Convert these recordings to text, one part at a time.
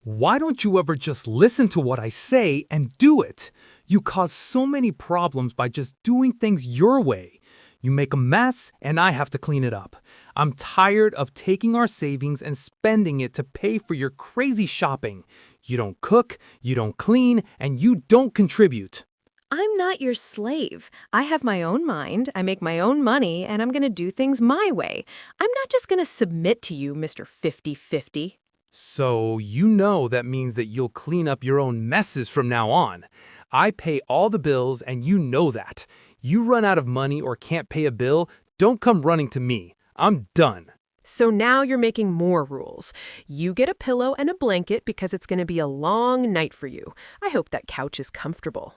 Why don't you ever just listen to what I say and do it? You cause so many problems by just doing things your way. You make a mess, and I have to clean it up. I'm tired of taking our savings and spending it to pay for your crazy shopping. You don't cook, you don't clean, and you don't contribute. I'm not your slave. I have my own mind, I make my own money, and I'm going to do things my way. I'm not just going to submit to you, Mr. 50-50. So you know that means that you'll clean up your own messes from now on. I pay all the bills, and you know that. You run out of money or can't pay a bill, don't come running to me. I'm done. So now you're making more rules. You get a pillow and a blanket because it's going to be a long night for you. I hope that couch is comfortable.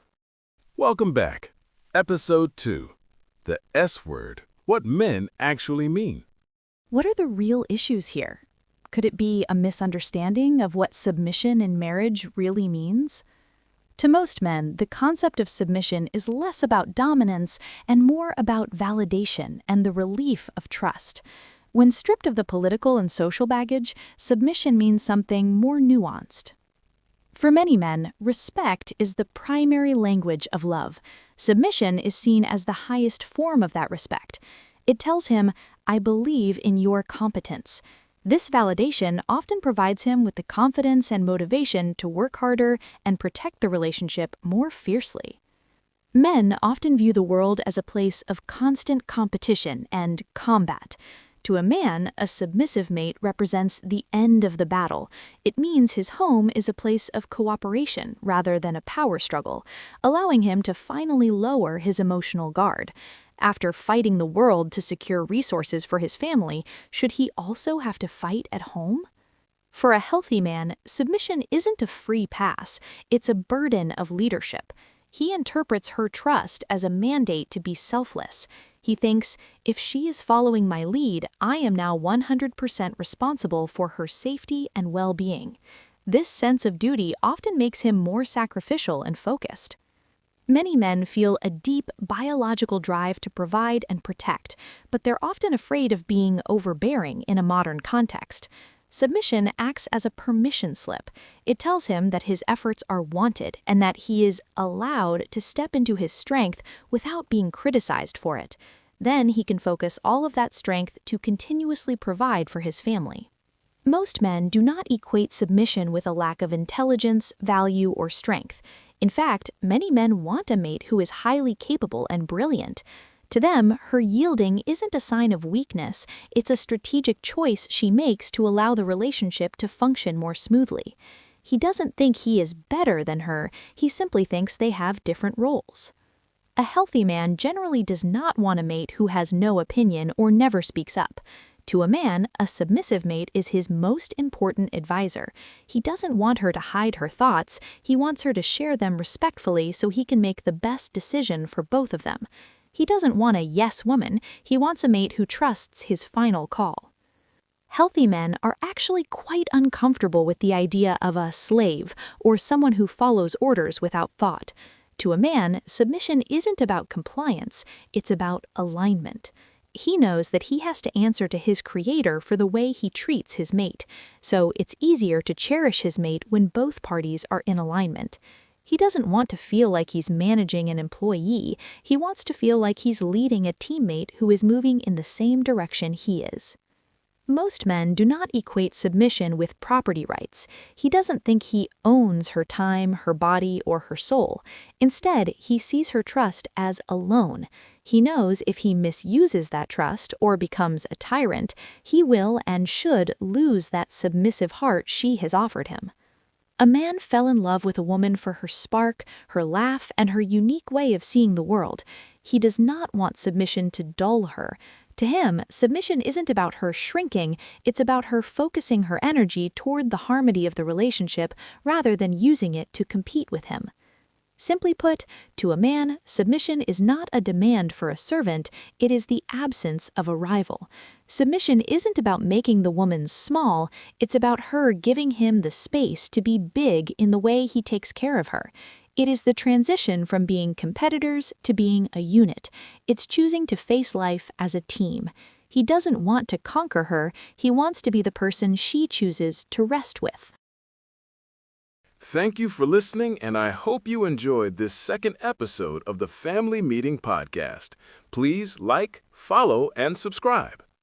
Welcome back. Episode 2. The S word. What men actually mean. What are the real issues here? Could it be a misunderstanding of what submission in marriage really means? To most men, the concept of submission is less about dominance and more about validation and the relief of trust. When stripped of the political and social baggage, submission means something more nuanced. For many men, respect is the primary language of love. Submission is seen as the highest form of that respect. It tells him, "I believe in your competence." This validation often provides him with the confidence and motivation to work harder and protect the relationship more fiercely. Men often view the world as a place of constant competition and combat. To a man, a submissive mate represents the end of the battle. It means his home is a place of cooperation rather than a power struggle, allowing him to finally lower his emotional guard. After fighting the world to secure resources for his family, should he also have to fight at home? For a healthy man, submission isn't a free pass, it's a burden of leadership. He interprets her trust as a mandate to be selfless. He thinks, if she is following my lead, I am now 100% responsible for her safety and well-being. This sense of duty often makes him more sacrificial and focused. Many men feel a deep biological drive to provide and protect, but they're often afraid of being overbearing in a modern context. Submission acts as a permission slip. It tells him that his efforts are wanted and that he is allowed to step into his strength without being criticized for it. Then he can focus all of that strength to continuously provide for his family. Most men do not equate submission with a lack of intelligence, value, or strength. In fact, many men want a mate who is highly capable and brilliant. To them, her yielding isn't a sign of weakness, it's a strategic choice she makes to allow the relationship to function more smoothly. He doesn't think he is better than her, he simply thinks they have different roles. A healthy man generally does not want a mate who has no opinion or never speaks up. To a man, a submissive mate is his most important advisor. He doesn't want her to hide her thoughts, he wants her to share them respectfully so he can make the best decision for both of them. He doesn't want a yes woman, he wants a mate who trusts his final call. Healthy men are actually quite uncomfortable with the idea of a slave or someone who follows orders without thought. To a man, submission isn't about compliance, it's about alignment. He knows that he has to answer to his creator for the way he treats his mate, so it's easier to cherish his mate when both parties are in alignment. He doesn't want to feel like he's managing an employee, he wants to feel like he's leading a teammate who is moving in the same direction he is. Most men do not equate submission with property rights. He doesn't think he owns her time, her body, or her soul. Instead, he sees her trust as a loan. He knows if he misuses that trust or becomes a tyrant, he will and should lose that submissive heart she has offered him. A man fell in love with a woman for her spark, her laugh, and her unique way of seeing the world. He does not want submission to dull her. To him, submission isn't about her shrinking, it's about her focusing her energy toward the harmony of the relationship rather than using it to compete with him. Simply put, to a man, submission is not a demand for a servant, it is the absence of a rival. Submission isn't about making the woman small, it's about her giving him the space to be big in the way he takes care of her. It is the transition from being competitors to being a unit. It's choosing to face life as a team. He doesn't want to conquer her, he wants to be the person she chooses to rest with. Thank you for listening, and I hope you enjoyed this second episode of the Family Meeting Podcast. Please like, follow, and subscribe.